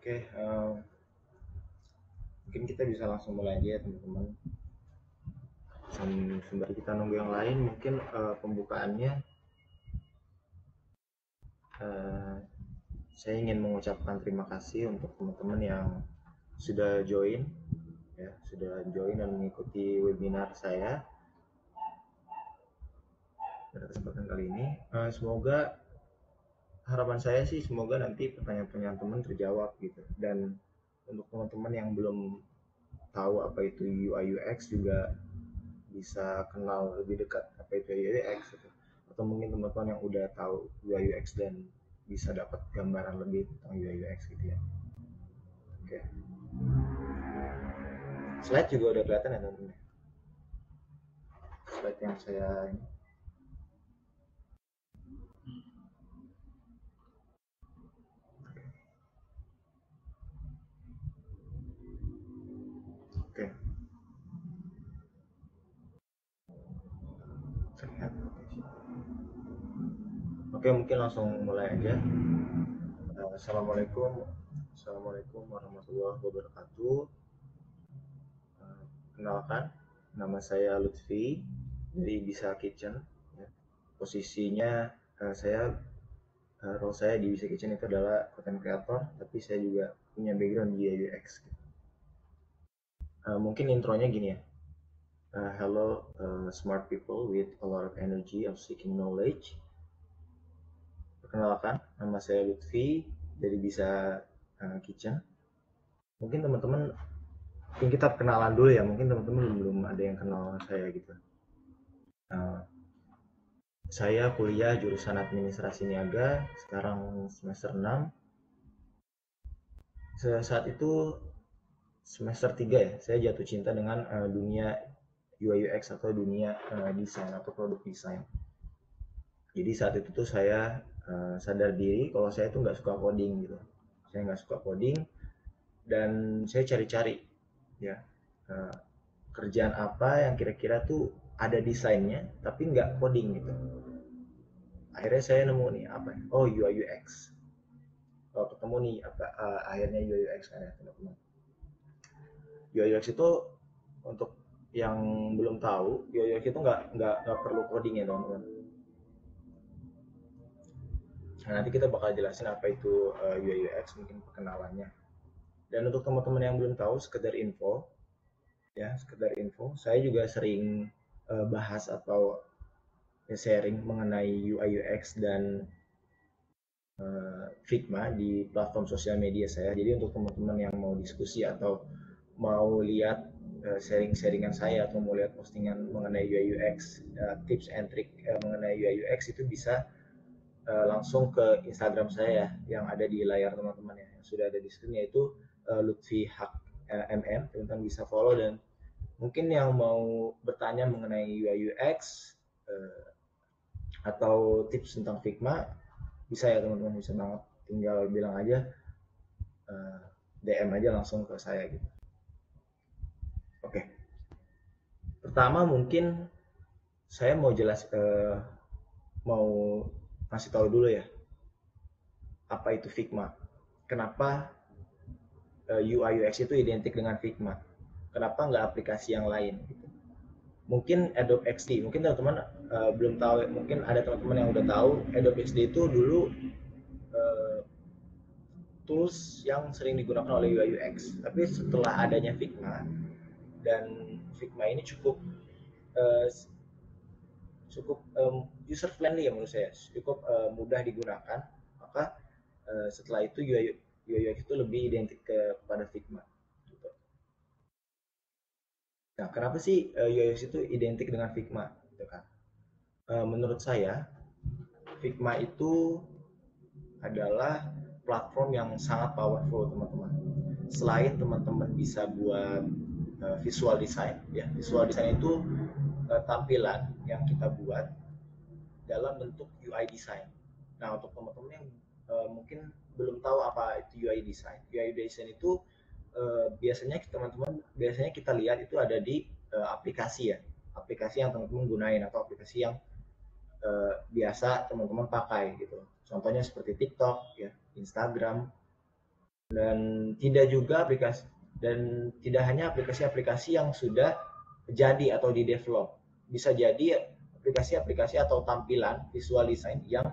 Oke, mungkin kita bisa langsung mulai aja ya teman-teman. Sembari kita nunggu yang lain, mungkin pembukaannya eh, saya ingin mengucapkan terima kasih untuk teman-teman yang sudah join, ya, sudah join dan mengikuti webinar saya pada kesempatan kali ini. Semoga harapan saya sih semoga nanti pertanyaan-pertanyaan teman terjawab gitu. Dan untuk teman-teman yang belum tahu apa itu UI UX juga bisa kenal lebih dekat apa itu UI UX gitu. Atau mungkin teman-teman yang udah tahu UI UX dan bisa dapat gambaran lebih tentang UI UX gitu ya. Oke. Slide juga udah kelihatan ya teman-teman. Slide yang saya ini. Oke. Oke, mungkin langsung mulai aja. Assalamualaikum warahmatullahi wabarakatuh. Kenalkan, nama saya Lutfi dari Bisa Kitchen. Ya. Posisinya saya role saya di Bisa Kitchen itu adalah content creator, tapi saya juga punya background di UX. Mungkin intronya gini ya. Hello, smart people with a lot of energy of seeking knowledge. Perkenalkan, nama saya Lutfi dari Bisa Kitchen. Mungkin teman-teman, mungkin kita kenalan dulu ya. Mungkin teman-teman belum ada yang kenal saya gitu. Uh, Saya kuliah jurusan administrasi niaga, sekarang semester 6. Saat itu semester 3 ya, saya jatuh cinta dengan dunia UI UX atau dunia desain atau produk desain. Jadi saat itu tuh saya sadar diri kalau saya tuh nggak suka coding gitu. Saya nggak suka coding dan saya cari-cari ya uh, kerjaan apa yang kira-kira tuh ada desainnya tapi nggak coding gitu. Akhirnya saya nemu nih apa? Oh, UI UX. Oh, ketemu nih apa akhirnya UI UX kan ya teman-teman. UI UX itu untuk yang belum tahu, UI UX itu nggak perlu coding ya teman-teman. Nah, nanti kita bakal jelasin apa itu UI UX, mungkin perkenalannya. Dan untuk teman-teman yang belum tahu, sekedar info, saya juga sering bahas atau sharing mengenai UI UX dan Figma di platform sosial media saya. Jadi untuk teman-teman yang mau diskusi atau mau lihat sharing-sharingan saya atau mau lihat postingan mengenai UI UX, tips and trick mengenai UI UX itu bisa langsung ke Instagram saya yang ada di layar teman-teman ya, yang sudah ada di screen, yaitu Lutfi Hak MM. Teman-teman bisa follow, dan mungkin yang mau bertanya mengenai UI UX atau tips tentang Figma bisa ya teman-teman, bisa banget, tinggal bilang aja, DM aja langsung ke saya gitu. Oke, pertama mungkin saya mau kasih tahu dulu ya apa itu Figma, kenapa UI UX itu identik dengan Figma, kenapa nggak aplikasi yang lain gitu. Mungkin Adobe XD, mungkin teman-teman belum tahu, mungkin ada teman-teman yang udah tahu Adobe XD itu dulu uh, tools yang sering digunakan oleh UI UX. Tapi setelah adanya Figma, dan Figma ini cukup uh, cukup user friendly ya menurut saya, cukup mudah digunakan, maka setelah itu UI UX itu lebih identik kepada Figma. Gitu. Nah, kenapa sih UI UX itu identik dengan Figma? Gitu kan? Menurut saya, Figma itu adalah platform yang sangat powerful teman-teman. Selain teman-teman bisa buat visual design, ya visual design itu tampilan yang kita buat dalam bentuk UI design. Nah, untuk teman-teman yang mungkin belum tahu apa itu UI design itu biasanya teman-teman biasanya kita lihat itu ada di aplikasi ya, aplikasi yang teman-teman gunain atau aplikasi yang biasa teman-teman pakai gitu. Contohnya seperti TikTok, ya, Instagram, dan tidak juga aplikasi dan tidak hanya aplikasi-aplikasi yang sudah jadi atau di develop, bisa jadi aplikasi-aplikasi atau tampilan visual design yang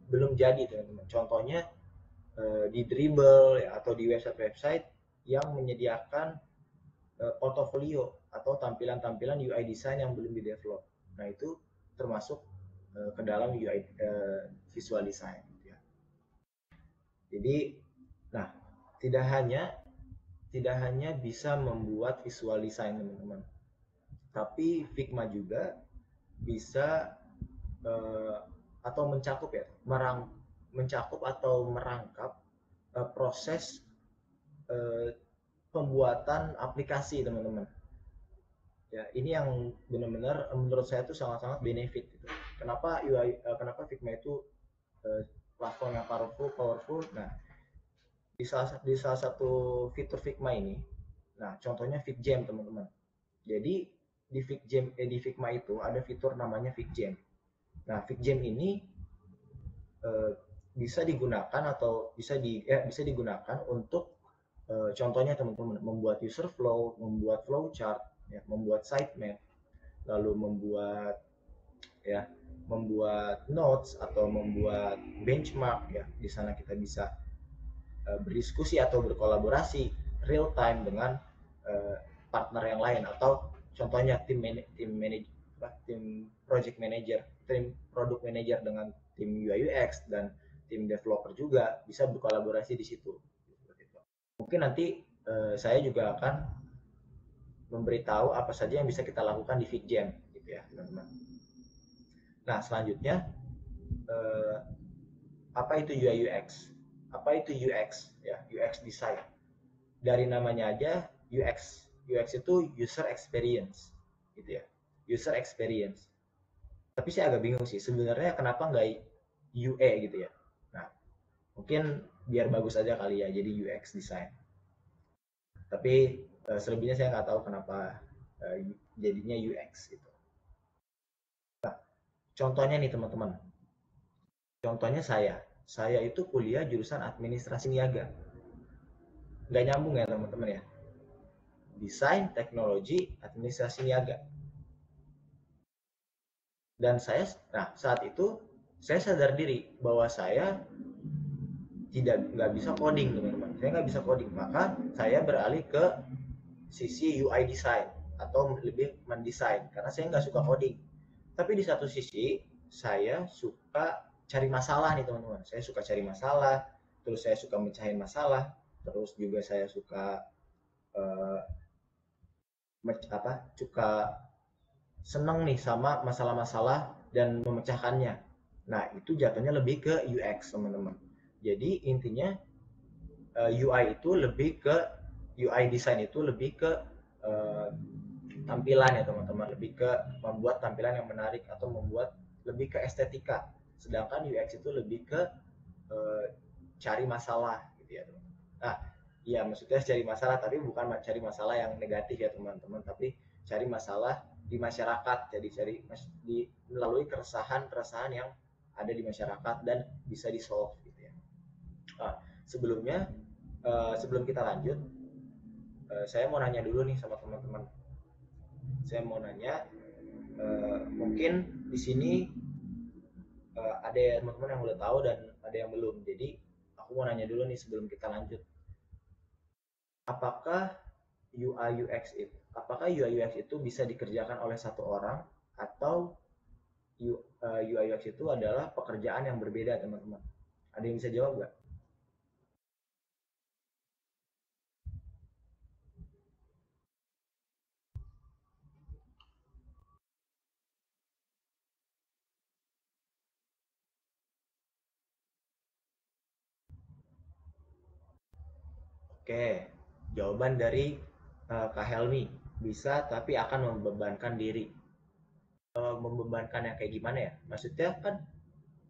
belum jadi teman-teman. Contohnya di Dribble ya, atau di website-website yang menyediakan portofolio atau tampilan-tampilan UI design yang belum di develop. Nah itu termasuk ke dalam UI visual design. Gitu ya. Jadi, nah tidak hanya tidak hanya bisa membuat visual design teman-teman, tapi Figma juga bisa eh, atau mencakup ya, mencakup atau merangkap proses eh, pembuatan aplikasi teman-teman. Ya, ini yang benar-benar menurut saya itu sangat-sangat benefit gitu. Kenapa UI, kenapa Figma itu platform yang powerful. Nah, di salah satu fitur Figma ini, nah contohnya FigJam teman-teman. Jadi di Figma itu ada fitur namanya FigJam. Nah, FigJam ini eh, bisa digunakan atau bisa digunakan untuk contohnya teman-teman membuat user flow, membuat flowchart, ya, membuat sitemap, lalu ya membuat notes atau membuat benchmark ya. Di sana kita bisa berdiskusi atau berkolaborasi real time dengan uh, partner yang lain, atau contohnya tim project manager, tim product manager dengan tim UI UX dan tim developer juga bisa berkolaborasi di situ. Mungkin nanti saya juga akan memberitahu apa saja yang bisa kita lakukan di FitJam gitu ya teman-teman. Nah selanjutnya eh, apa itu UI UX? Apa itu UX ya? UX design. Dari namanya aja UX. UX itu user experience gitu ya. User experience. Tapi saya agak bingung sih sebenarnya kenapa nggak UE gitu ya. Nah, mungkin biar bagus aja kali ya jadi UX design. Tapi selebihnya saya nggak tahu kenapa jadinya UX gitu. Contohnya nih teman-teman. Contohnya saya itu kuliah jurusan administrasi niaga. Nggak nyambung ya teman-teman ya. Desain, teknologi, administrasi niaga. Dan saat itu saya sadar diri bahwa saya nggak bisa coding teman-teman. Saya nggak bisa coding, maka saya beralih ke sisi UI design atau lebih mendesain karena saya nggak suka coding. Tapi di satu sisi saya suka cari masalah nih teman-teman. Saya suka cari masalah, terus saya suka mecahin masalah, terus juga saya suka uh, suka seneng nih sama masalah-masalah dan memecahkannya. Nah, itu jatuhnya lebih ke UX, teman-teman. Jadi, intinya UI itu lebih ke UI design itu lebih ke uh, tampilan ya, teman-teman. Lebih ke membuat tampilan yang menarik atau membuat lebih ke estetika. Sedangkan UX itu lebih ke uh, cari masalah gitu ya, teman-teman. Nah, iya maksudnya cari masalah tapi bukan cari masalah yang negatif ya, teman-teman, tapi cari masalah di masyarakat, jadi melalui keresahan yang ada di masyarakat dan bisa di solve gitu ya. Nah, sebelum kita lanjut, saya mau nanya dulu nih sama teman-teman. Saya mau nanya, mungkin di sini ada teman-teman yang udah tahu dan ada yang belum. Jadi aku mau nanya dulu nih sebelum kita lanjut. Apakah UI UX itu bisa dikerjakan oleh satu orang, atau UI UX itu adalah pekerjaan yang berbeda teman-teman? Ada yang bisa jawab nggak? Oke, jawaban dari Kak Helmi, bisa tapi akan membebankan diri. Membebankan yang kayak gimana ya? Maksudnya kan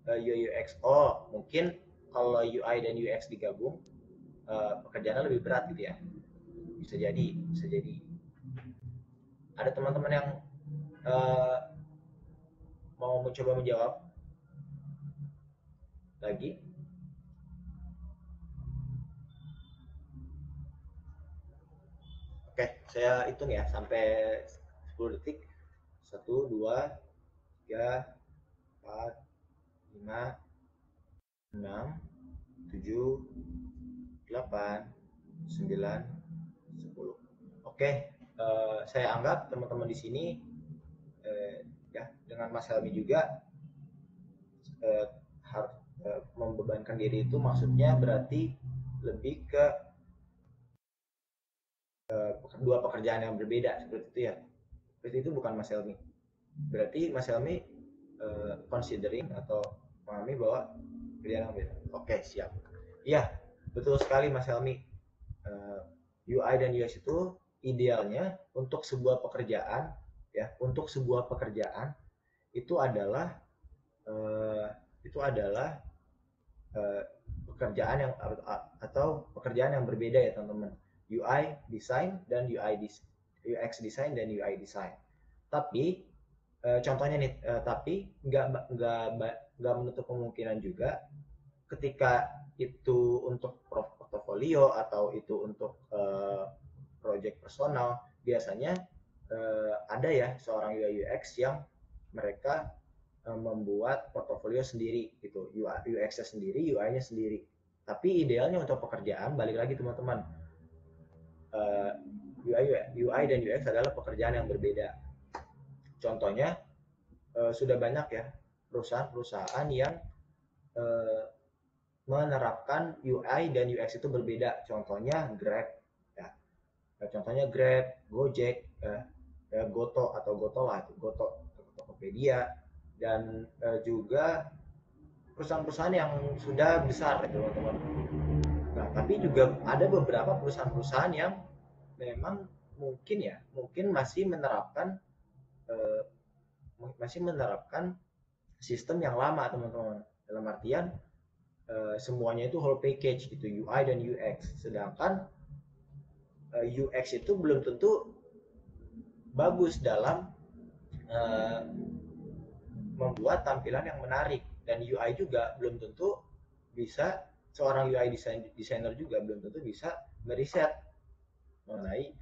UI UX, oh mungkin kalau UI dan UX digabung pekerjaannya lebih berat gitu ya? Bisa jadi. Ada teman-teman yang uh, mau mencoba menjawab lagi? Oke, saya hitung ya sampai 10 detik. 1, 2, 3, 4, 5, 6, 7, 8, 9, 10. Oke, saya anggap teman-teman di sini ya dengan Mas Helmi juga eh, harus membebankan diri itu maksudnya berarti lebih ke dua pekerjaan yang berbeda seperti itu ya. Seperti itu bukan Mas Helmi. Berarti Mas Helmi considering atau memahami bahwa pekerjaan yang beda. Oke, siap. Iya, betul sekali Mas Helmi. UI dan UX itu idealnya untuk sebuah pekerjaan ya, untuk sebuah pekerjaan itu adalah eh, itu adalah eh, pekerjaan yang atau pekerjaan yang berbeda ya teman-teman. UI design dan UX design dan UI design. Tapi contohnya nih, tapi nggak menutup kemungkinan juga ketika itu untuk portofolio atau itu untuk project personal, biasanya ada ya seorang UI UX yang mereka membuat portofolio sendiri gitu, UX-nya sendiri, UI-nya sendiri. Tapi idealnya untuk pekerjaan, balik lagi teman-teman, UI dan UX adalah pekerjaan yang berbeda. Contohnya sudah banyak ya perusahaan-perusahaan yang eh, menerapkan UI dan UX itu berbeda. Contohnya Grab, ya. Contohnya Grab, Gojek, Goto atau Goto lah, Goto, Tokopedia, dan juga perusahaan-perusahaan yang sudah besar, teman-teman. Nah, tapi juga ada beberapa perusahaan-perusahaan yang memang mungkin eh, masih menerapkan sistem yang lama, teman-teman. Dalam artian semuanya itu whole package gitu, UI dan UX. Sedangkan UX itu belum tentu bagus dalam uh, membuat tampilan yang menarik, dan UI juga belum tentu bisa, seorang UI designer juga belum tentu bisa meriset mengenai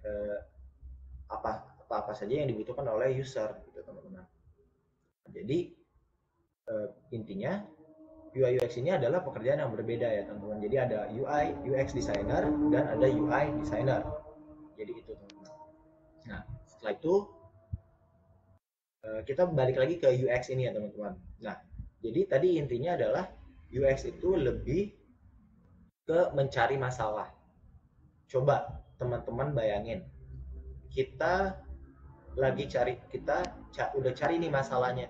apa saja yang dibutuhkan oleh user gitu teman-teman. Jadi intinya UI UX ini adalah pekerjaan yang berbeda ya teman-teman. Jadi ada UI UX designer dan ada UI designer. Jadi itu teman-teman. Nah setelah itu kita balik lagi ke UX ini ya teman-teman. Nah jadi tadi intinya adalah UX itu lebih ke mencari masalah. Coba teman-teman bayangin, kita udah cari nih masalahnya,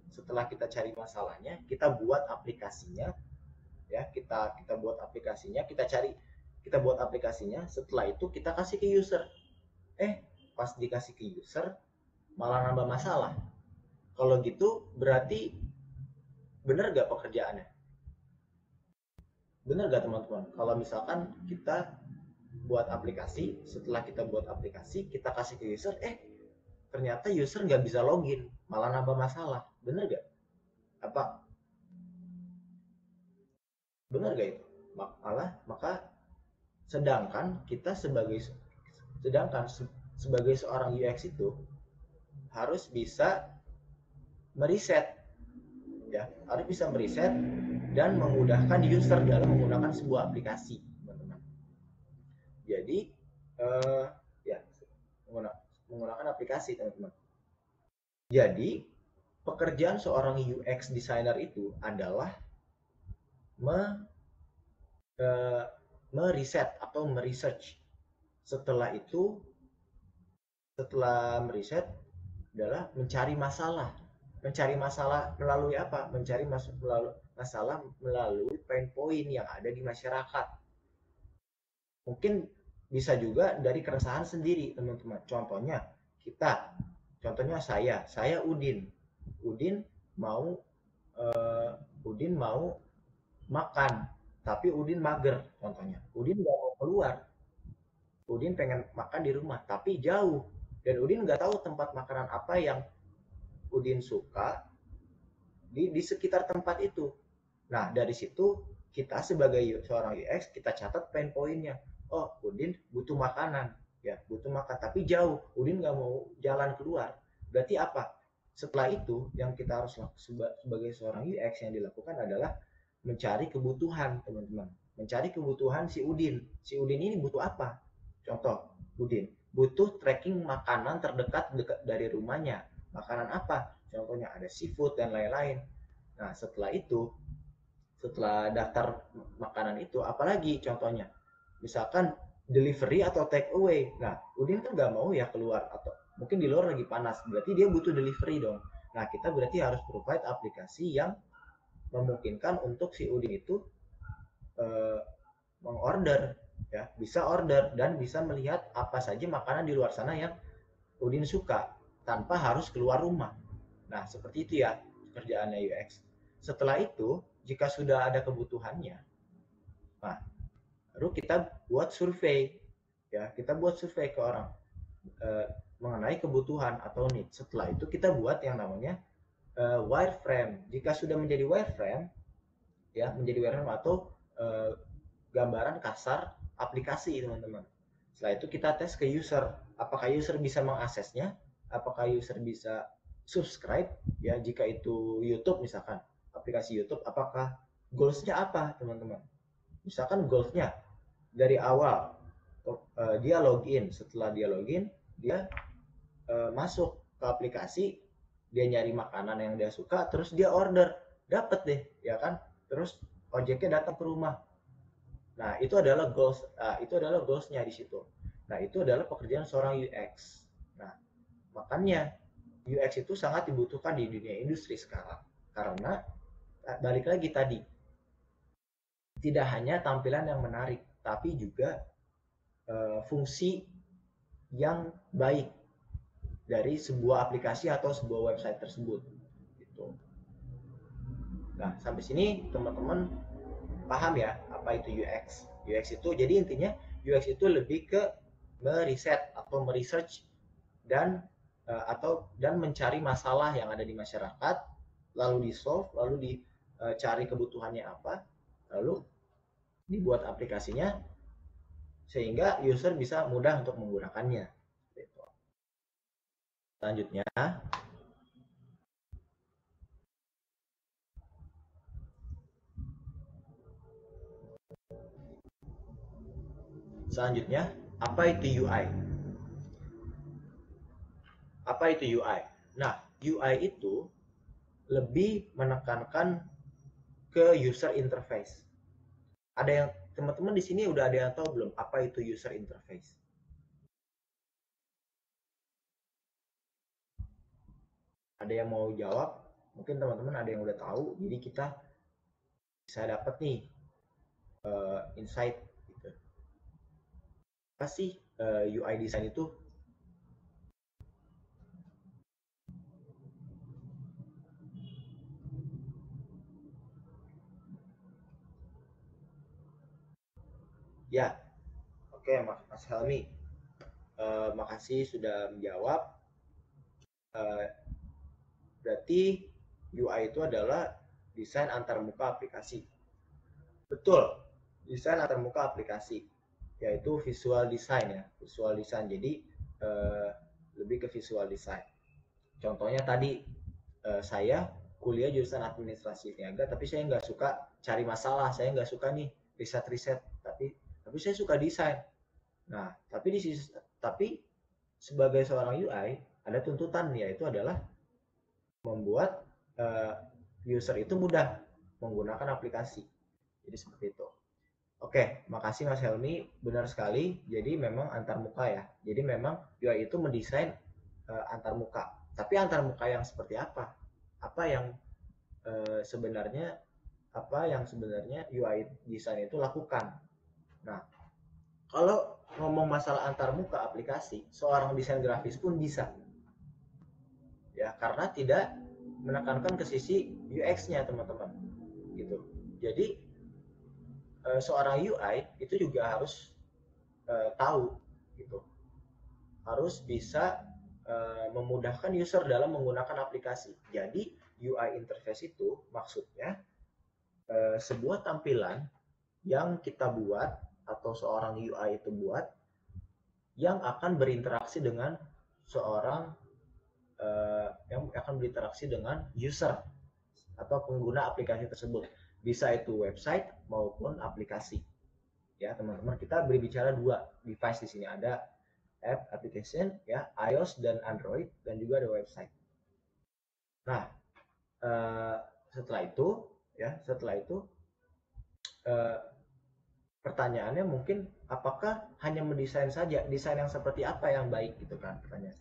setelah kita cari masalahnya, kita buat aplikasinya, ya kita buat aplikasinya, kita buat aplikasinya, setelah itu kita kasih ke user. Pas dikasih ke user malah nambah masalah. Kalau gitu berarti bener gak pekerjaannya? Bener gak teman-teman? Kalau misalkan kita buat aplikasi, setelah kita buat aplikasi, kita kasih ke user, ternyata user nggak bisa login, malah nambah masalah. Bener gak? Apa? Bener gak itu? Maka sedangkan kita sebagai seorang UX itu harus bisa meriset, ya harus bisa meriset dan memudahkan user dalam menggunakan sebuah aplikasi, teman-teman. Jadi ya menggunakan aplikasi, teman-teman. Jadi pekerjaan seorang UX designer itu adalah me, meriset atau meresearch. Setelah itu, setelah meriset adalah mencari masalah. Mencari masalah melalui apa? Mencari masalah melalui pain point yang ada di masyarakat. Mungkin bisa juga dari keresahan sendiri, teman-teman. Contohnya saya Udin. Udin mau Udin mau makan, tapi Udin mager, contohnya. Udin nggak mau keluar. Udin pengen makan di rumah, tapi jauh. Dan Udin nggak tahu tempat makanan apa yang Udin suka di sekitar tempat itu. Nah, dari situ kita sebagai seorang UX, kita catat pain point-nya. oh Udin butuh makanan, ya butuh makan, tapi jauh, Udin nggak mau jalan keluar. Berarti apa? Setelah itu yang kita harus sebagai seorang UX yang dilakukan adalah mencari kebutuhan teman-teman, mencari kebutuhan si Udin. Si Udin ini butuh apa? Contoh, Udin butuh tracking makanan terdekat dekat dari rumahnya. Makanan apa? Contohnya ada seafood dan lain-lain. Nah, setelah daftar makanan itu, apalagi contohnya, misalkan delivery atau take away. Nah, Udin kan nggak mau ya keluar, atau mungkin di luar lagi panas, berarti dia butuh delivery dong. Nah, kita berarti harus provide aplikasi yang memungkinkan untuk si Udin itu eh, mengorder, ya bisa order dan bisa melihat apa saja makanan di luar sana yang Udin suka tanpa harus keluar rumah. Nah, seperti itu ya kerjaannya UX. Setelah itu, jika sudah ada kebutuhannya, nah, baru kita buat survei. Ya, kita buat survei ke orang mengenai kebutuhan atau need. Setelah itu kita buat yang namanya wireframe. Jika sudah menjadi wireframe, ya menjadi wireframe atau uh, gambaran kasar aplikasi teman-teman. Setelah itu kita tes ke user, apakah user bisa mengaksesnya, apakah user bisa subscribe, ya jika itu YouTube misalkan, aplikasi YouTube, apakah goalsnya apa teman-teman. Misalkan goalsnya dari awal dia login, setelah dia login dia masuk ke aplikasi, dia nyari makanan yang dia suka, terus dia order, dapet deh ya kan, terus ojeknya datang ke rumah. Nah, itu adalah goalsnya di situ. Nah, itu adalah pekerjaan seorang UX. Nah, makanya UX itu sangat dibutuhkan di dunia industri sekarang. Karena balik lagi tadi, tidak hanya tampilan yang menarik, tapi juga fungsi yang baik dari sebuah aplikasi atau sebuah website tersebut. Gitu. Nah, sampai sini teman-teman paham ya apa itu UX. UX itu jadi intinya UX itu lebih ke meriset atau meresearch dan dan mencari masalah yang ada di masyarakat, lalu di solve, lalu dicari kebutuhannya apa, lalu dibuat aplikasinya sehingga user bisa mudah untuk menggunakannya. Selanjutnya, apa itu UI? Apa itu UI? Nah, UI itu lebih menekankan ke user interface. Ada yang teman-teman di sini udah ada yang tahu belum apa itu user interface? Ada yang mau jawab? Mungkin teman-teman ada yang udah tahu, jadi kita bisa dapat nih insight gitu. Apa sih UI design itu? Ya, oke Mas Helmi, makasih sudah menjawab. Uh, Berarti UI itu adalah desain antarmuka aplikasi. Betul, desain antarmuka aplikasi, yaitu visual design ya, visual design. Jadi eh, lebih ke visual design. Contohnya tadi saya kuliah jurusan administrasi niaga, tapi saya nggak suka cari masalah, saya nggak suka nih riset-riset, tapi saya suka desain. Nah, tapi sebagai seorang UI ada tuntutan, yaitu adalah membuat user itu mudah menggunakan aplikasi. Jadi seperti itu. Oke, makasih Mas Helmi. Benar sekali. Jadi memang antar muka ya. Jadi memang UI itu mendesain antar muka. Tapi antar muka yang seperti apa? Apa yang sebenarnya UI desain itu lakukan? Nah, kalau ngomong masalah antar muka aplikasi, seorang desain grafis pun bisa. Ya, karena tidak menekankan ke sisi UX-nya, teman-teman. Gitu. Jadi seorang UI itu juga harus tahu gitu, harus bisa memudahkan user dalam menggunakan aplikasi. Jadi UI interface itu maksudnya sebuah tampilan yang kita buat atau seorang UI itu buat yang akan berinteraksi dengan seorang yang akan berinteraksi dengan user atau pengguna aplikasi tersebut. Bisa itu website maupun aplikasi. Ya, teman-teman, kita berbicara dua device di sini, ada app application ya, iOS dan Android, dan juga ada website. Nah, setelah itu pertanyaannya mungkin apakah hanya mendesain saja, desain yang seperti apa yang baik gitu kan, pertanyaan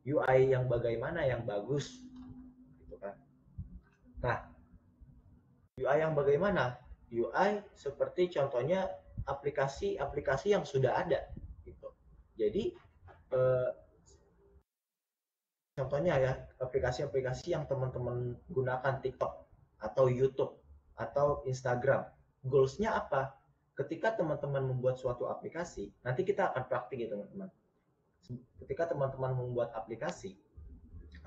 UI yang bagaimana yang bagus gitu kan. Nah, UI yang bagaimana? UI seperti contohnya aplikasi-aplikasi yang sudah ada gitu. Jadi contohnya ya, aplikasi-aplikasi yang teman-teman gunakan, TikTok atau YouTube atau Instagram. Goals-nya apa? Ketika teman-teman membuat suatu aplikasi, nanti kita akan praktik ya teman-teman. Ketika teman-teman membuat aplikasi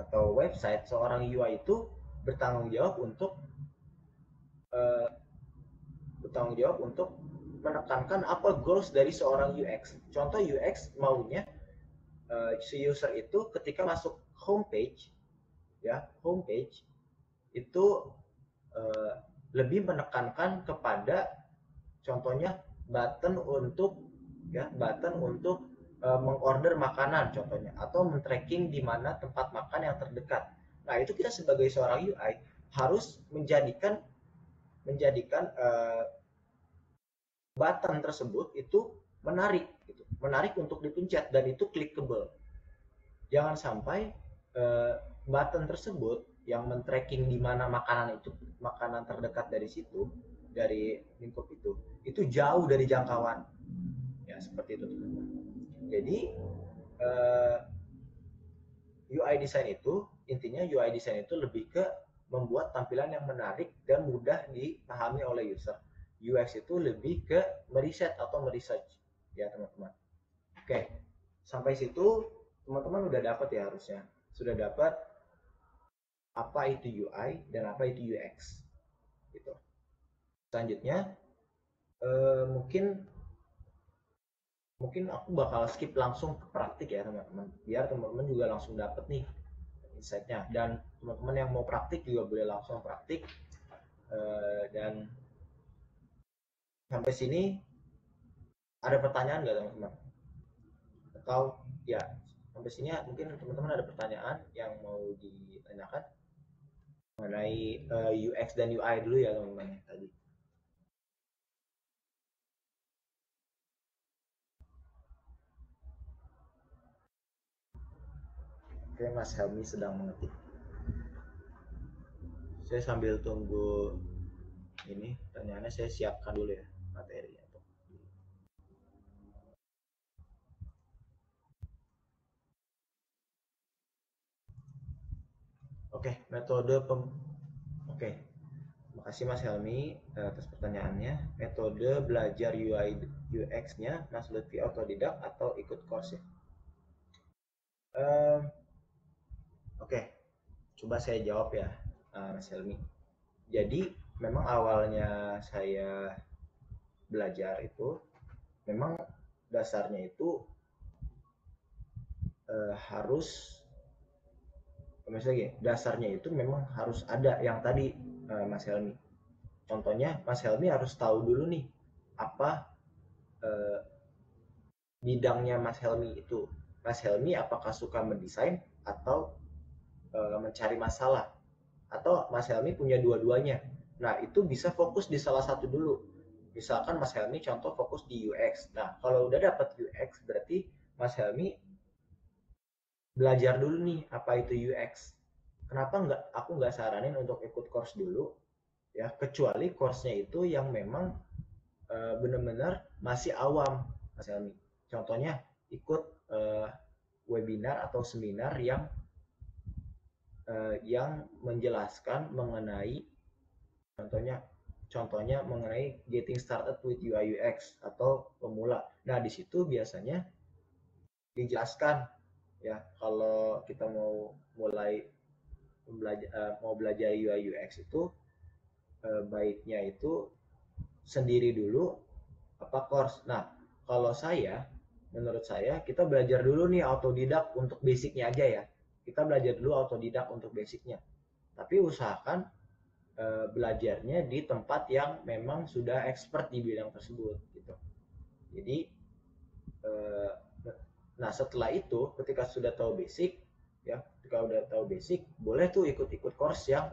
atau website, seorang UI itu bertanggung jawab untuk menekankan apa goals dari seorang UX. Contoh UX maunya si user itu ketika masuk homepage itu lebih menekankan kepada contohnya button untuk mengorder makanan contohnya, atau men-tracking di mana tempat makan yang terdekat. Nah, itu kita sebagai seorang UI harus menjadikan button tersebut itu menarik gitu. Menarik untuk dipencet dan itu clickable. Jangan sampai button tersebut yang men-tracking di mana makanan terdekat dari situ, dari lingkup itu jauh dari jangkauan. Ya, seperti itu. Jadi UI design itu lebih ke membuat tampilan yang menarik dan mudah dipahami oleh user. UX itu lebih ke meriset atau meresearch ya teman-teman. Oke, sampai situ teman-teman udah dapat ya, harusnya sudah dapat apa itu UI dan apa itu UX gitu. Selanjutnya mungkin aku bakal skip langsung ke praktik ya teman-teman, biar teman-teman juga langsung dapat nih insight-nya, dan teman-teman yang mau praktik juga boleh langsung praktik. Dan sampai sini ada pertanyaan nggak teman-teman? Atau ya, sampai sini mungkin teman-teman ada pertanyaan yang mau ditanyakan mengenai UX dan UI dulu ya teman-teman tadi. Oke, Mas Helmi sedang mengetik. Saya sambil tunggu ini pertanyaannya, saya siapkan dulu ya materi. Oke, Oke, makasih Mas Helmi atas pertanyaannya. Metode belajar UI UX-nya Mas Lutfi otodidak atau ikut course ya? Oke, coba saya jawab ya, Mas Helmi. Jadi memang awalnya saya belajar itu memang dasarnya itu harus dasarnya itu memang harus ada yang tadi, Mas Helmi. Contohnya Mas Helmi harus tahu dulu nih apa bidangnya Mas Helmi itu. Mas Helmi apakah suka mendesain atau mencari masalah, atau Mas Helmi punya dua-duanya. Nah, itu bisa fokus di salah satu dulu. Misalkan Mas Helmi contoh fokus di UX. Nah, kalau udah dapat UX berarti Mas Helmi belajar dulu nih apa itu UX. Kenapa aku nggak saranin untuk ikut course dulu ya, kecuali course-nya itu yang memang benar-benar masih awam Mas Helmi. Contohnya ikut webinar atau seminar yang menjelaskan mengenai contohnya mengenai getting started with UI UX atau pemula. Nah, di situ biasanya dijelaskan ya, kalau kita mau belajar UI UX itu baiknya itu sendiri dulu apa course. Nah, kalau menurut saya kita belajar dulu nih autodidak untuk basicnya aja ya. Kita belajar dulu autodidak untuk basicnya. Tapi usahakan belajarnya di tempat yang memang sudah expert di bidang tersebut gitu. Jadi eh, nah setelah itu ketika sudah tahu basic ya, ketika udah tahu basic boleh tuh ikut-ikut course yang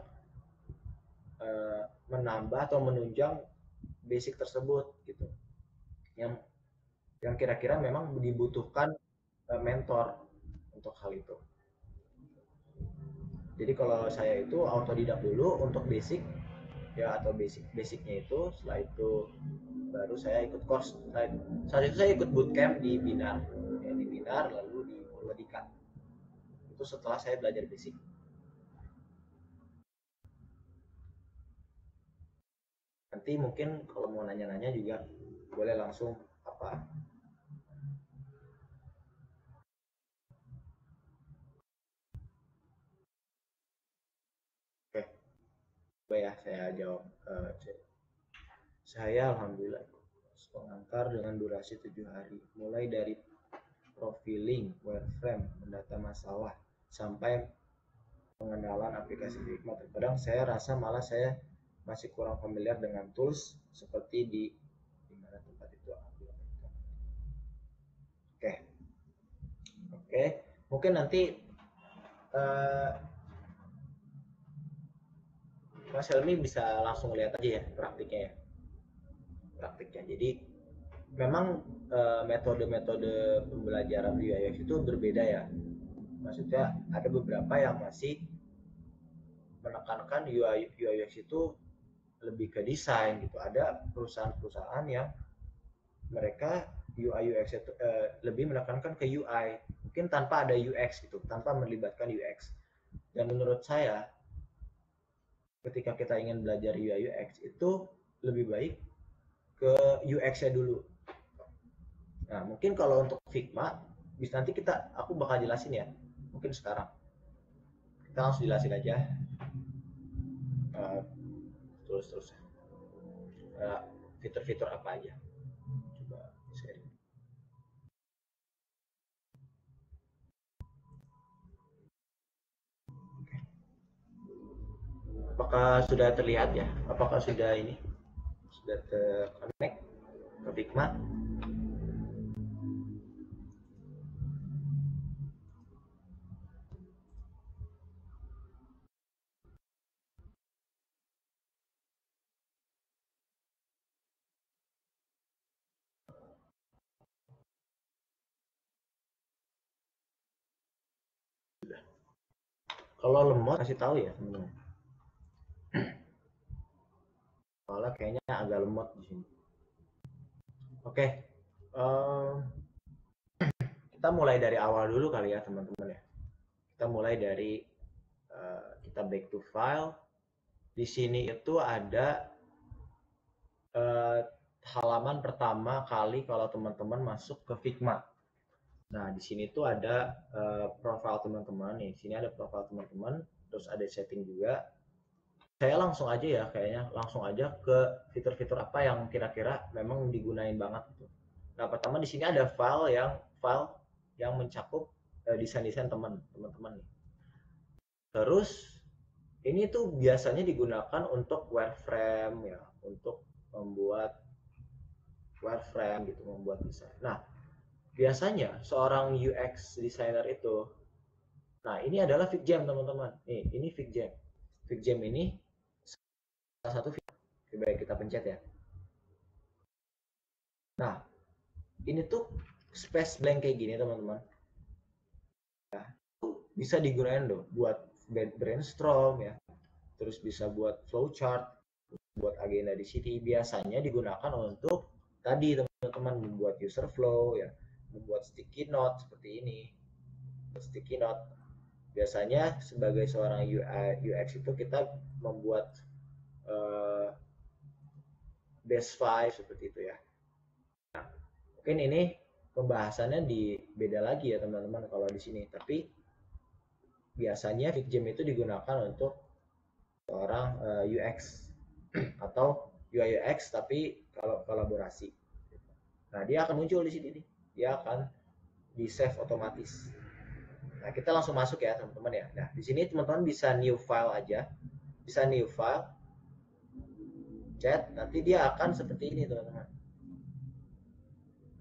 menambah atau menunjang basic tersebut gitu. Yang kira-kira memang dibutuhkan mentor untuk hal itu. Jadi kalau saya itu autodidak dulu untuk basic ya, atau basicnya itu, setelah itu baru saya ikut course. Saat itu saya ikut bootcamp di Binar, ya, di Binar lalu di Purwadika. Itu setelah saya belajar basic. Nanti mungkin kalau mau nanya-nanya juga boleh langsung apa. Oke, coba ya saya jawab. Saya alhamdulillah pengantar dengan durasi 7 hari, mulai dari profiling, wireframe, mendata masalah, sampai pengenalan aplikasi Figma. Terkadang saya rasa malah saya masih kurang familiar dengan tools seperti di mana tempat itu ambil. Oke, oke. Mungkin nanti uh, Mas Helmi bisa langsung lihat aja ya praktiknya ya, praktiknya. Jadi memang metode-metode pembelajaran UX itu berbeda ya. Maksudnya ada beberapa yang masih menekankan UI UX itu lebih ke desain gitu. Ada perusahaan-perusahaan yang mereka UI UX itu lebih menekankan ke UI, mungkin tanpa ada UX gitu, tanpa melibatkan UX. Dan menurut saya ketika kita ingin belajar UI UX itu lebih baik ke UX-nya dulu. Nah, mungkin kalau untuk Figma, bisa nanti aku bakal jelasin ya. Mungkin sekarang kita langsung jelasin aja uh, terus uh, fitur-fitur apa aja. Coba sharing. Apakah sudah terlihat ya? Apakah sudah sudah terconnect ke Figma? Kalau lemot kasih tahu ya teman-teman. Soalnya kayaknya agak lemot di sini. Oke, uh, kita mulai dari awal dulu kali ya teman-teman ya. Kita mulai dari kita back to file. Di sini itu ada uh, halaman pertama kali kalau teman-teman masuk ke Figma. Nah, di sini tuh ada profile teman-teman nih. Di sini ada profile teman-teman, terus ada setting juga. Saya langsung aja ya, kayaknya langsung aja ke fitur-fitur apa yang kira-kira memang digunain banget gitu. Nah, pertama di sini ada file yang mencakup desain-desain teman-teman nih. Terus ini tuh biasanya digunakan untuk wireframe ya, untuk membuat wireframe gitu, membuat desain. Nah, biasanya seorang UX designer itu, nah ini adalah FigJam teman-teman. Nih, ini FigJam. FigJam ini salah satu fitur. Coba kita pencet ya. Nah, ini tuh space blank kayak gini teman-teman. Ya, bisa digunakan loh buat brainstorm ya. Terus bisa buat flowchart, buat agenda di sini. Biasanya digunakan untuk tadi teman-teman membuat user flow ya, membuat sticky note seperti ini. Sticky note biasanya sebagai seorang UI UX itu kita membuat uh, best five seperti itu ya. Mungkin ini pembahasannya di beda lagi ya teman-teman kalau di sini, tapi biasanya FigJam itu digunakan untuk seorang UX atau UI UX tapi kalau kolaborasi. Nah, dia akan muncul di sini nih. Dia akan di save otomatis. Nah, kita langsung masuk ya teman-teman ya. Nah, di sini teman-teman bisa new file aja. Bisa new file, chat, nanti dia akan seperti ini teman-teman.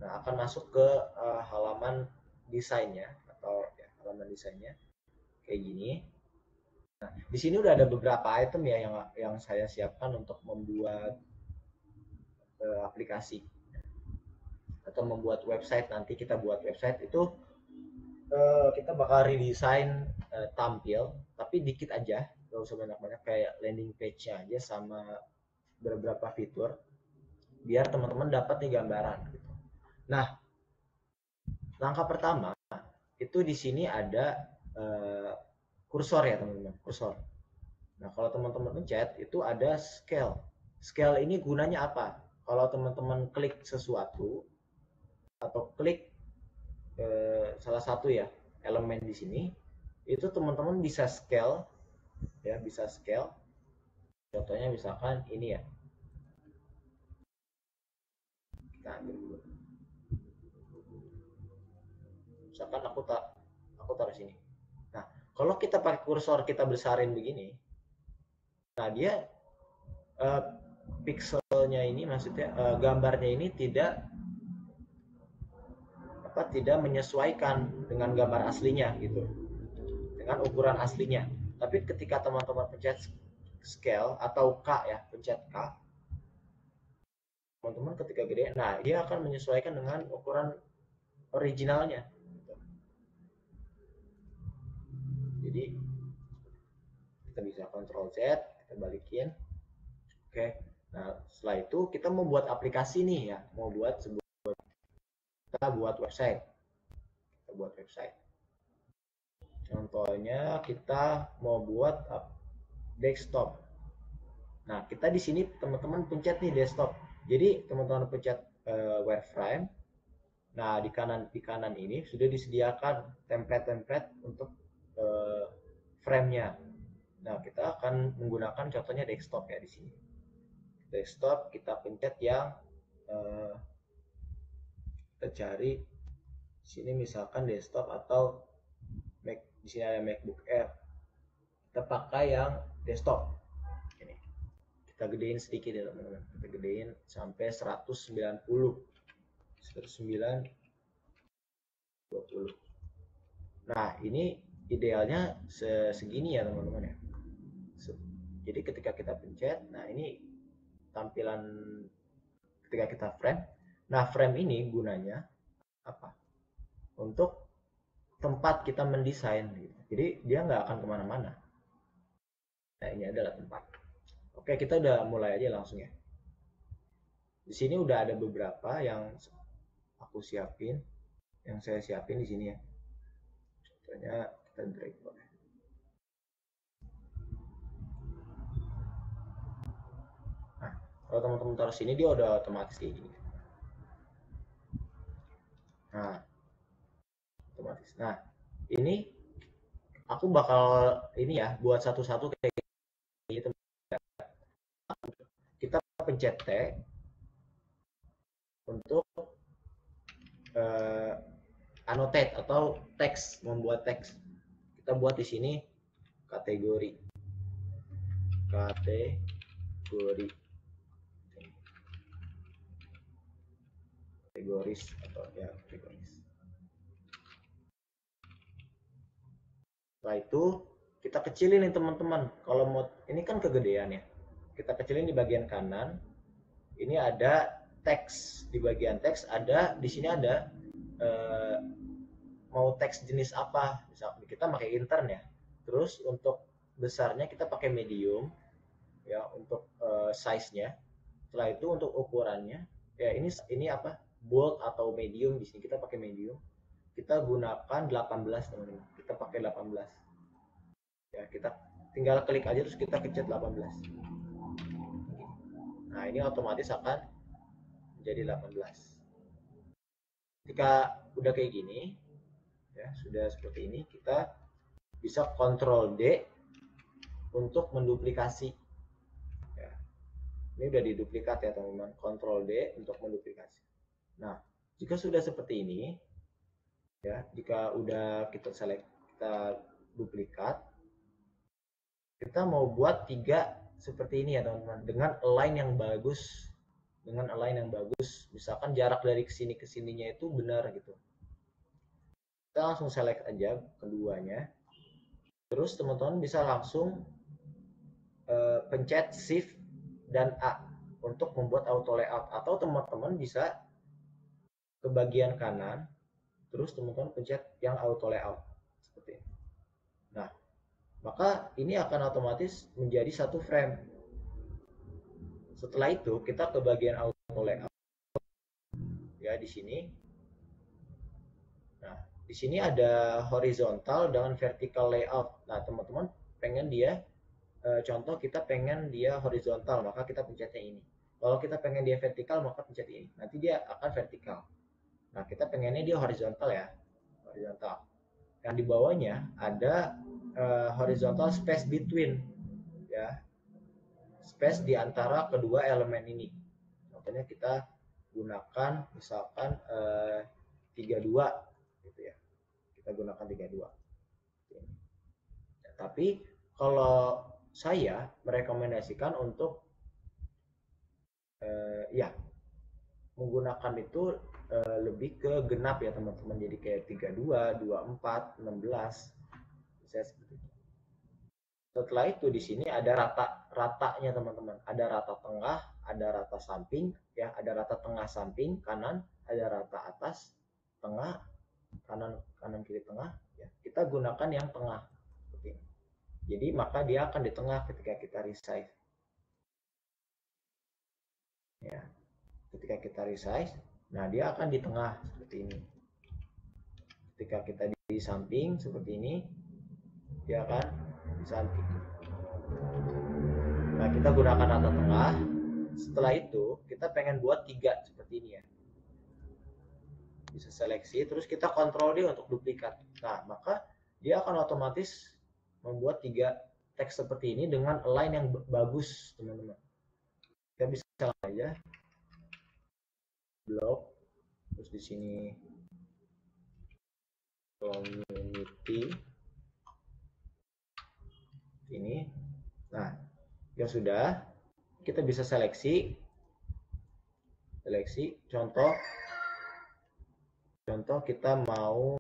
Nah, akan masuk ke halaman desainnya atau ya, halaman desainnya kayak gini. Nah, di sini udah ada beberapa item ya yang saya siapkan untuk membuat aplikasi atau membuat website. Nanti kita buat website itu kita bakal redesign tampil, tapi dikit aja, gak usah banyak-banyak, kayak landing page-nya aja sama beberapa fitur biar teman-teman dapat nih gambaran gitu. Nah, langkah pertama itu di sini ada kursor ya teman-teman, kursor. Nah, kalau teman-teman pencet itu ada scale. Scale ini gunanya apa? Kalau teman-teman klik sesuatu atau klik salah satu ya elemen di sini, itu teman-teman bisa scale ya, bisa scale. Contohnya misalkan ini ya. Kita ambil dulu. Misalkan aku taruh sini. Nah, kalau kita pakai kursor kita besarin begini, nah dia uh, pixelnya ini maksudnya gambarnya ini tidak menyesuaikan dengan gambar aslinya gitu, dengan ukuran aslinya. Tapi ketika teman-teman pencet scale atau K ya, pencet K, teman-teman ketika gede, nah dia akan menyesuaikan dengan ukuran originalnya. Jadi kita bisa Ctrl Z, kita balikin. Oke. Nah, setelah itu kita mau buat aplikasi nih ya, kita buat website. Kita buat website. Contohnya kita mau buat desktop. Nah, kita di sini teman-teman pencet nih desktop. Jadi teman-teman pencet wireframe. Nah, di kanan ini sudah disediakan template-template untuk frame-nya. Nah, kita akan menggunakan contohnya desktop ya di sini. Desktop kita pencet yang kita cari di sini misalkan desktop atau Mac, di sini ada MacBook Air. Kita pakai yang desktop. Ini. Kita gedein sedikit ya teman-teman. Kita gedein sampai 190. 109 20. Nah, ini idealnya segini ya teman-teman ya. Jadi ketika kita pencet, nah ini tampilan ketika kita frame. Nah, frame ini gunanya apa? Untuk tempat kita mendesain gitu. Jadi dia nggak akan kemana-mana. Nah, ini adalah tempat. Oke, kita udah mulai aja langsung ya. Di sini udah ada beberapa yang aku siapin, yang saya siapin di sini ya. Contohnya kita drag. Nah, kalau teman-teman taruh sini dia udah otomatis kayak gini. Nah, otomatis. Nah, ini aku bakal ini ya buat satu-satu kayak gitu. Kita pencet T untuk annotate atau teks, membuat teks. Kita buat di sini kategori kategoris atau ya kategoris. Setelah itu kita kecilin nih teman-teman. Kalau mau ini kan kegedean ya. Kita kecilin di bagian kanan. Ini ada teks, di bagian teks ada, di sini ada mau teks jenis apa. Misalnya kita pakai intern ya. Terus untuk besarnya kita pakai medium ya, untuk size-nya. Setelah itu untuk ukurannya ya ini apa? Bold atau medium, di sini kita pakai medium. Kita gunakan 18 teman-teman. Kita pakai 18. Ya, kita tinggal klik aja terus kita kencet 18. Nah, ini otomatis akan menjadi 18. Ketika udah kayak gini, ya sudah seperti ini, kita bisa Ctrl D untuk menduplikasi. Ya, ini udah diduplikat ya teman-teman. Ctrl D untuk menduplikasi. Nah, jika sudah seperti ini, ya, jika udah kita select, kita duplikat, kita mau buat 3 seperti ini ya teman-teman, dengan align yang bagus, misalkan jarak dari kesini ke sininya itu benar gitu. Kita langsung select aja keduanya, terus teman-teman bisa langsung pencet Shift dan A untuk membuat auto layout, atau teman-teman bisa ke bagian kanan, terus teman-teman pencet yang auto layout seperti ini. Nah, maka ini akan otomatis menjadi satu frame. Setelah itu kita ke bagian auto layout ya di sini. Nah, di sini ada horizontal dengan vertical layout. Nah, teman-teman pengen dia contoh kita pengen dia horizontal, maka kita pencetnya ini. Kalau kita pengen dia vertikal, maka pencet ini. Nanti dia akan vertikal. Nah, kita pengennya dia horizontal ya. Horizontal. Yang di bawahnya ada horizontal space between ya. Space di antara kedua elemen ini. Contohnya kita gunakan misalkan 32 gitu ya. Kita gunakan 32. Ya, tapi kalau saya merekomendasikan untuk ya menggunakan itu lebih ke genap ya teman-teman. Jadi kayak 32, 24, 16. Bisa seperti itu. Setelah itu di sini ada ratanya teman-teman. Ada rata tengah, ada rata samping, ya, ada rata tengah samping kanan, ada rata atas, tengah, kanan kiri tengah, ya. Kita gunakan yang tengah seperti ini. Jadi maka dia akan di tengah ketika kita resize. Ya. Ketika kita resize, nah dia akan di tengah seperti ini. Ketika kita di samping seperti ini, dia akan di samping. Nah, kita gunakan rata tengah. Setelah itu, kita pengen buat 3 seperti ini ya. Bisa seleksi, terus kita kontrol dia untuk duplikat. Nah, maka dia akan otomatis membuat 3 teks seperti ini dengan align yang bagus, teman-teman. Kita bisa aja blog, terus di sini community ini. Nah, ya sudah, kita bisa seleksi contoh kita mau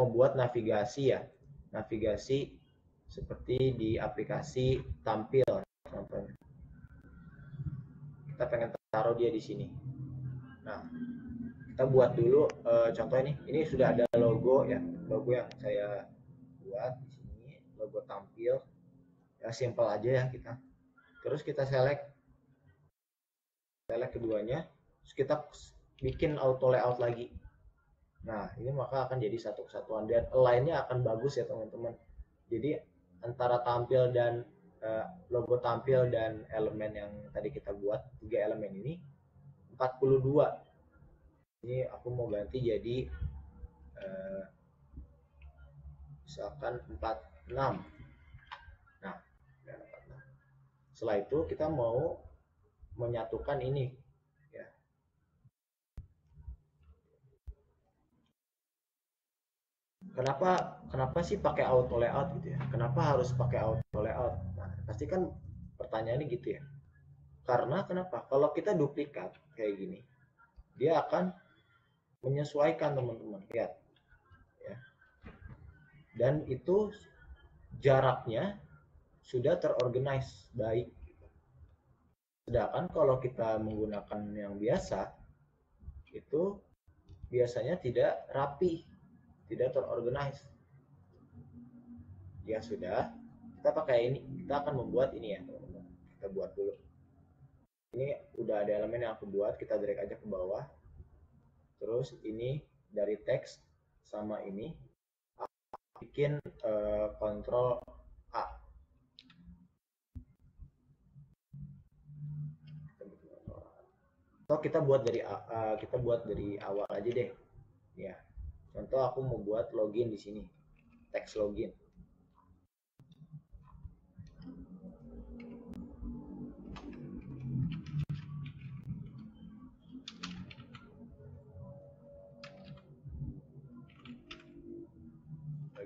buat navigasi ya, navigasi seperti di aplikasi tampil contohnya. Kita pengen taruh dia di sini. Nah, kita buat dulu contoh ini sudah ada logo ya, logo yang saya buat di sini, logo tampil ya, simple aja ya kita. Terus kita select keduanya, terus kita bikin auto layout lagi. Nah, ini maka akan jadi satu kesatuan dan align-nya akan bagus ya teman-teman. Jadi antara tampil dan logo tampil dan elemen yang tadi kita buat, 3 elemen ini 42. Ini aku mau ganti jadi misalkan 46. Nah, setelah itu kita mau menyatukan ini ya. Kenapa sih pakai auto layout gitu ya? Kenapa harus pakai auto layout? Nah, pasti kan pertanyaannya gitu ya. Karena kenapa? Kalau kita duplikat kayak gini, dia akan menyesuaikan teman-teman. Lihat. Ya. Dan itu jaraknya sudah terorganize baik. Sedangkan kalau kita menggunakan yang biasa, itu biasanya tidak rapi, tidak terorganize. Ya sudah, kita pakai ini, kita akan membuat ini ya teman-teman. Kita buat dulu. Ini udah ada elemen yang aku buat, kita drag aja ke bawah. Terus ini dari teks sama ini, bikin kontrol A. Atau kita buat dari awal aja deh. Ya. Contoh aku mau buat login di sini. Teks login.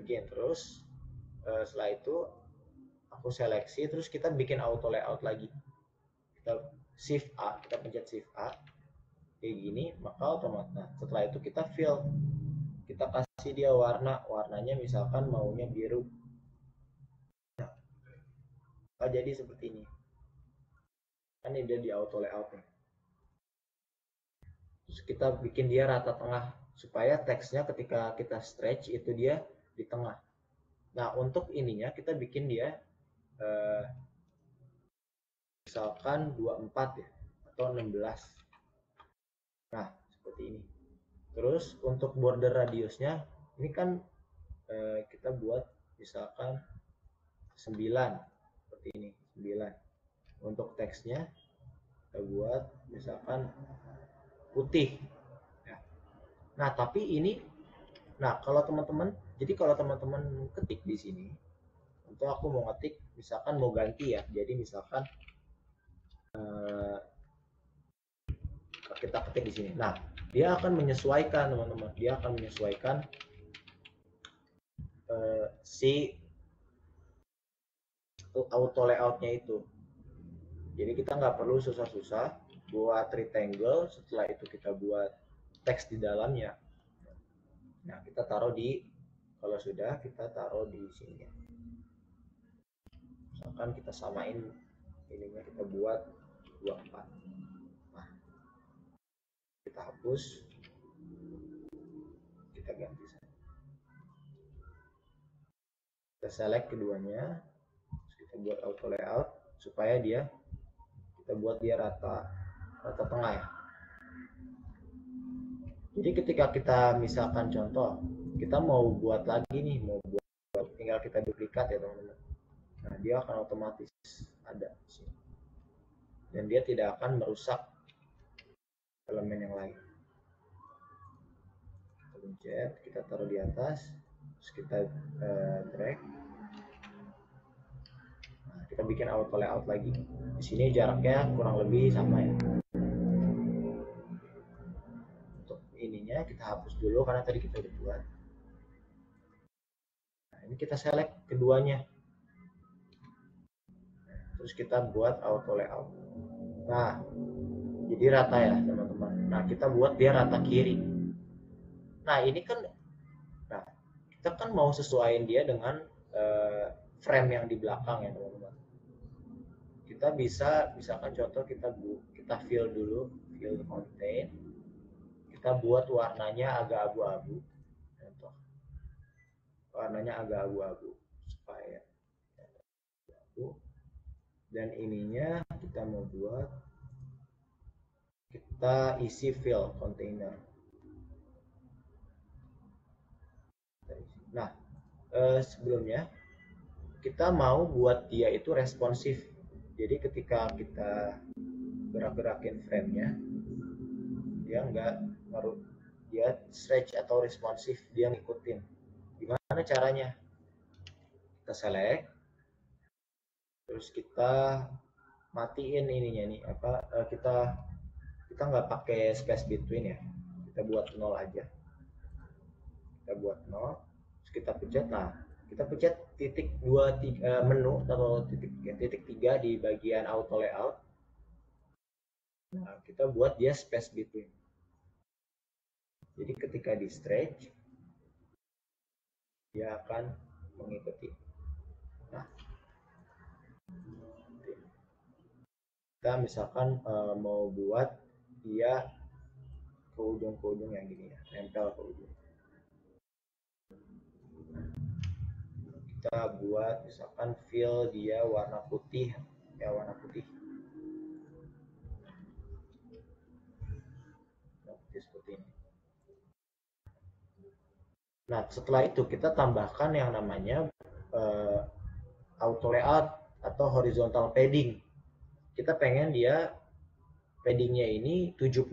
again. Terus setelah itu aku seleksi, terus kita bikin auto layout lagi. Kita shift A, kita pencet shift A kayak gini, maka otomatis. Nah, setelah itu kita fill, kita kasih dia warnanya misalkan maunya biru. Nah, jadi seperti ini. Kan ini dia di auto layout nih. Terus kita bikin dia rata tengah supaya teksnya ketika kita stretch itu dia di tengah. Nah, untuk ininya kita bikin dia misalkan 24 ya atau 16. Nah, seperti ini. Terus untuk border radiusnya ini kan kita buat misalkan 9 seperti ini, 9. Untuk teksnya kita buat misalkan putih. Nah, tapi ini, nah kalau teman-teman, jadi kalau teman-teman ketik di sini, untuk aku mau ngetik, misalkan mau ganti ya, jadi misalkan kita ketik di sini. Nah, dia akan menyesuaikan teman-teman, dia akan menyesuaikan si auto layoutnya itu. Jadi kita nggak perlu susah-susah buat rectangle, setelah itu kita buat teks di dalamnya. Nah, kita taruh di, kalau sudah kita taruh di sini. Misalkan kita samain ininya, kita buat 24. Nah, kita hapus, kita ganti. Kita select keduanya, kita buat auto layout supaya dia, kita buat dia rata tengah ya. Jadi ketika kita misalkan contoh, kita mau buat lagi nih, mau buat, tinggal kita duplikat ya teman-teman. Nah, dia akan otomatis ada di sini. Dan dia tidak akan merusak elemen yang lain. Kita pencet, kita taruh di atas, terus kita drag. Nah, kita bikin auto layout lagi. Di sini jaraknya kurang lebih sama ya. Untuk ininya kita hapus dulu karena tadi kita udah buat. Nah, ini kita select keduanya. Terus kita buat auto layout. Nah, jadi rata ya teman-teman. Nah, kita buat dia rata kiri. Nah, ini kan, nah kita kan mau sesuaiin dia dengan frame yang di belakang ya teman-teman. Kita bisa, misalkan contoh kita fill dulu, fill contain. Kita buat warnanya agak abu-abu. Contoh, warnanya agak abu-abu supaya abu. Dan ininya kita mau buat, kita isi fill container. Nah, sebelumnya kita mau buat dia itu responsif. Jadi ketika kita gerak-gerakin frame-nya, dia nggak ngaruh, dia stretch atau responsif, dia ngikutin. Gimana caranya? Kita select, terus kita matiin ininya nih, kita nggak pakai space between ya, kita buat 0 aja. Kita buat 0, terus kita pencet. Nah, kita pencet titik 2 menu atau titik 3 di bagian auto layout. Nah, kita buat dia space between. Jadi ketika di stretch, dia akan mengikuti. Nah, kita misalkan mau buat dia ke ujung yang gini ya, nempel ke ujung. Kita buat misalkan fill dia warna putih ya, warna putih. Seperti ini. Nah, setelah itu kita tambahkan yang namanya auto layout atau horizontal padding. Kita pengen dia paddingnya ini 72,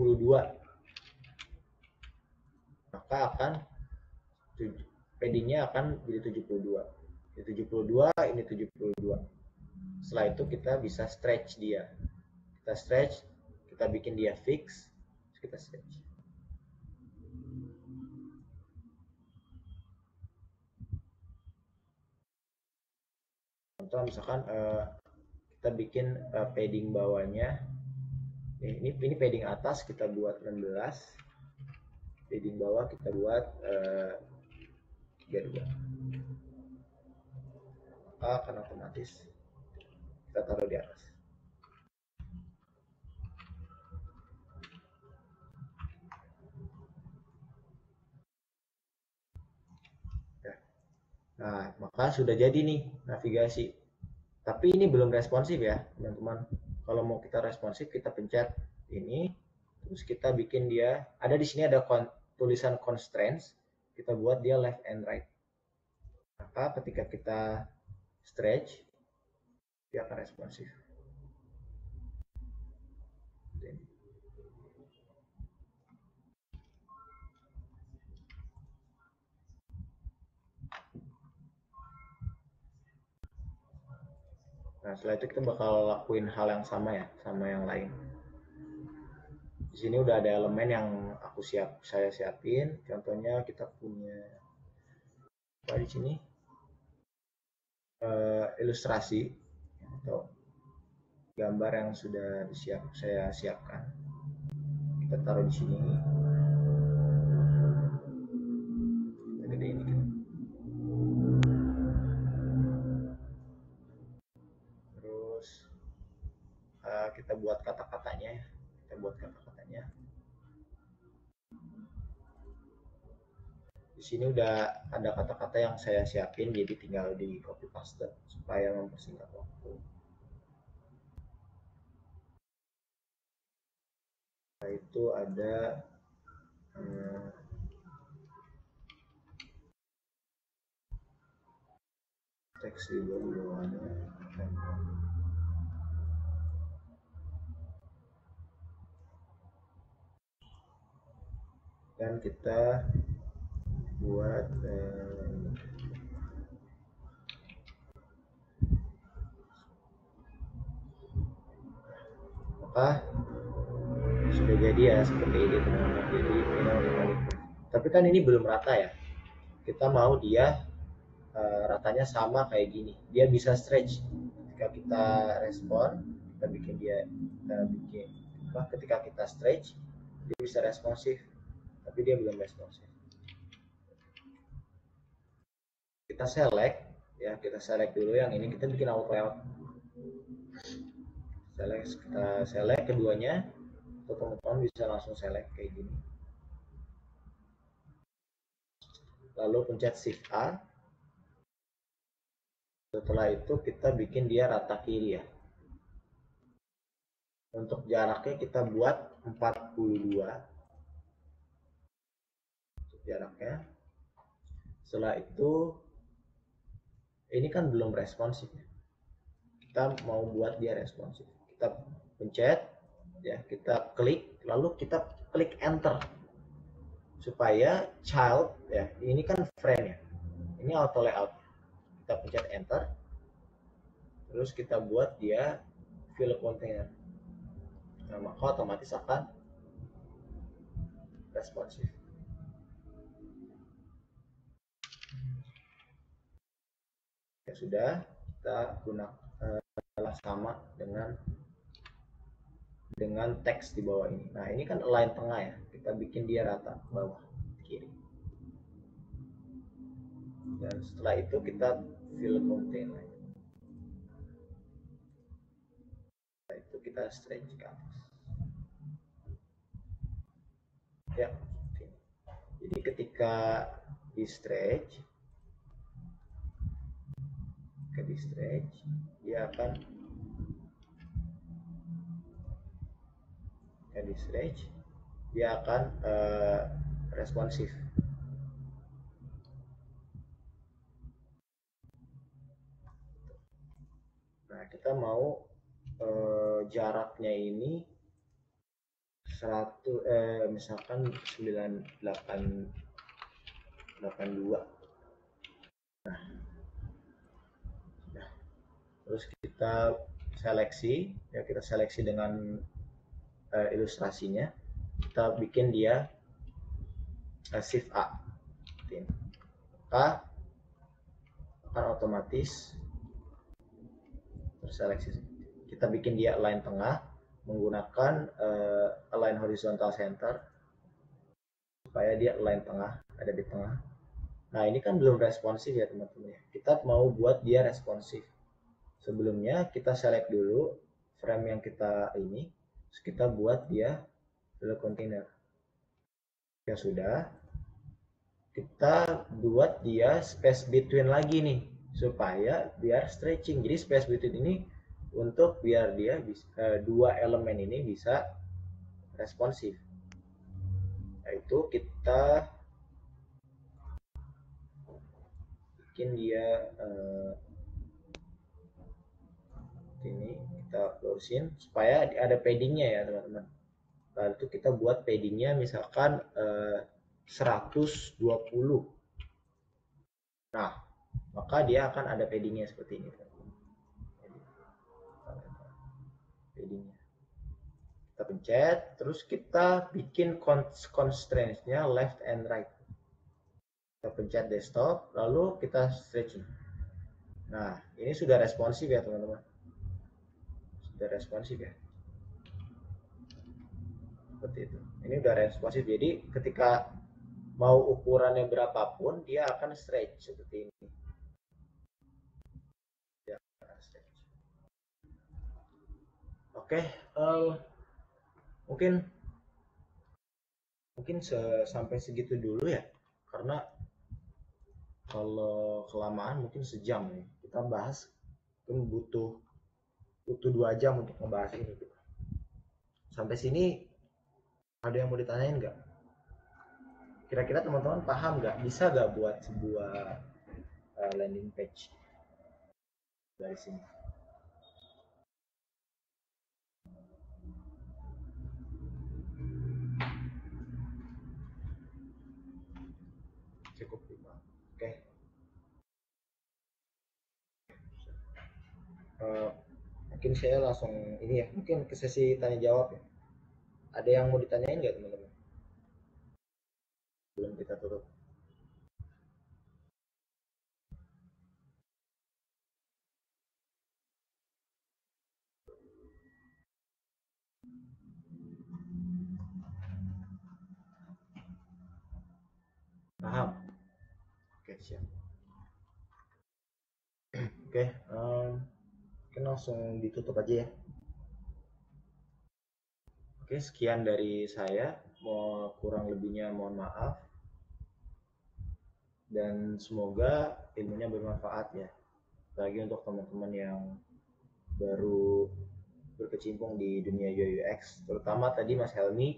maka akan paddingnya akan jadi 72. Ini 72, ini 72. Setelah itu kita bisa stretch dia. Kita stretch, kita bikin dia fix, kita stretch. Contoh misalkan kita bikin padding bawahnya, ini padding atas kita buat 16, padding bawah kita buat 32, maka akan otomatis kita taruh di atas. Nah, maka sudah jadi nih navigasi. Tapi ini belum responsif ya, teman-teman. Kalau mau kita responsif, kita pencet ini, terus kita bikin dia, ada di sini ada tulisan constraints, kita buat dia left and right. Maka ketika kita stretch, dia akan responsif. Nah, setelah itu kita bakal lakuin hal yang sama ya, sama yang lain. Di sini udah ada elemen yang saya siapin. Contohnya kita punya apa di sini? Ilustrasi atau gambar yang sudah saya siapkan. Kita taruh di sini. Gede ini kan. Terus kita buat kata-katanya. Di sini udah ada kata-kata yang saya siapin, jadi tinggal di copy paste supaya mempersingkat waktu. Setelah itu ada teks di bawahnya. Dan kita buat maka sudah jadi ya seperti ini teman-teman. Jadi ini tapi kan ini belum rata ya, kita mau dia ratanya sama kayak gini, dia bisa stretch ketika kita respon, ketika kita stretch dia bisa responsif, tapi dia belum responsif. Kita select dulu yang ini, kita bikin auto layout. Kita select keduanya, teman-teman bisa langsung select kayak gini, lalu pencet shift A. Setelah itu kita bikin dia rata kiri ya. Untuk jaraknya kita buat 42 untuk jaraknya. Setelah itu ini kan belum responsif ya, kita mau buat dia responsif, kita pencet ya, kita klik, lalu kita klik enter supaya child ya, ini kan frame ya, ini auto layout, kita pencet enter, terus kita buat dia fill container. Nah, maka otomatis akan responsif. Ya sudah, kita gunakan sama dengan teks di bawah ini. Nah, ini kan align tengah ya, kita bikin dia rata bawah kiri. Dan setelah itu kita fill container. Setelah itu kita stretch ke atas. Ya, jadi ketika di stretch, dia akan responsif. Nah, kita mau jaraknya ini 100 misalkan 9882. Nah, terus kita seleksi ya, kita seleksi dengan ilustrasinya, kita bikin dia shift A, maka akan otomatis terseleksi. Kita bikin dia align tengah menggunakan align horizontal center supaya dia align tengah, ada di tengah. Nah ini kan belum responsif ya teman-teman ya. Kita mau buat dia responsif. Sebelumnya kita select dulu frame yang kita ini, terus kita buat dia dulu container. Ya sudah, kita buat dia space between lagi nih supaya biar stretching. Jadi space between ini untuk biar dia bisa, dua elemen ini bisa responsif. Yaitu kita bikin dia ini kita lurusin supaya ada paddingnya ya teman-teman. Lalu itu kita buat paddingnya misalkan 120. Nah maka dia akan ada paddingnya seperti ini. Paddingnya kita pencet, terus kita bikin constraints-nya left and right. Kita pencet desktop, lalu kita stretching. Nah ini sudah responsif ya teman-teman, sudah responsif ya, seperti itu. Ini udah responsif, jadi ketika mau ukurannya berapapun dia akan stretch seperti ini. Dia akan stretch. Oke, mungkin sampai segitu dulu ya, karena kalau kelamaan mungkin sejam nih kita bahas, mungkin butuh 2 jam untuk ngebahas ini. Sampai sini ada yang mau ditanyain nggak? Kira-kira teman-teman paham nggak, bisa nggak buat sebuah landing page dari sini? Cukup 5. Oke. Mungkin saya langsung ini ya, mungkin ke sesi tanya jawab ya. Ada yang mau ditanyain nggak teman-teman? Belum kita tutup. Paham? Oke, siap. Oke, mungkin langsung ditutup aja ya. Oke, sekian dari saya. Mau kurang lebihnya mohon maaf. Dan semoga ilmunya bermanfaat ya. Lagi untuk teman-teman yang baru berkecimpung di dunia UI UX, terutama tadi Mas Helmi,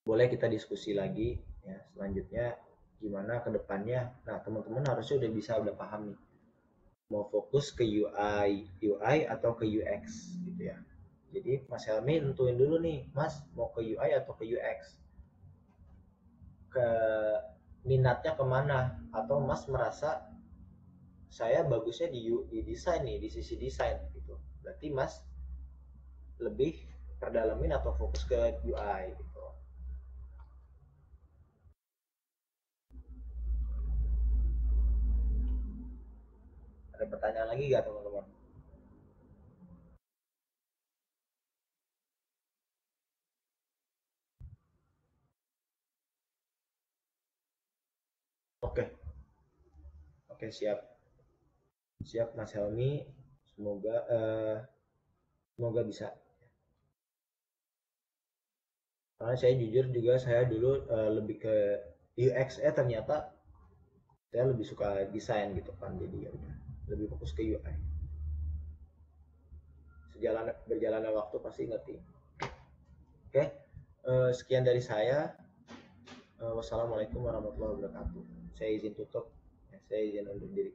boleh kita diskusi lagi ya selanjutnya gimana ke depannya. Nah teman-teman harusnya udah paham nih, mau fokus ke UI atau ke UX gitu ya. Jadi Mas Helmi tentuin dulu nih, Mas mau ke UI atau ke UX, ke minatnya kemana, atau Mas merasa saya bagusnya di desain nih, di sisi desain gitu. Berarti Mas lebih perdalamin atau fokus ke UI gitu. Ada pertanyaan lagi gak teman-teman? Oke, oke siap, siap Mas Helmi. Semoga semoga bisa. Karena saya jujur juga saya dulu lebih ke UX, ternyata saya lebih suka desain gitu kan. Jadi ya udah lebih fokus ke UI. Berjalannya waktu pasti ngerti. Oke, sekian dari saya. Wassalamualaikum warahmatullahi wabarakatuh. Saya izin tutup. Saya izin undur diri.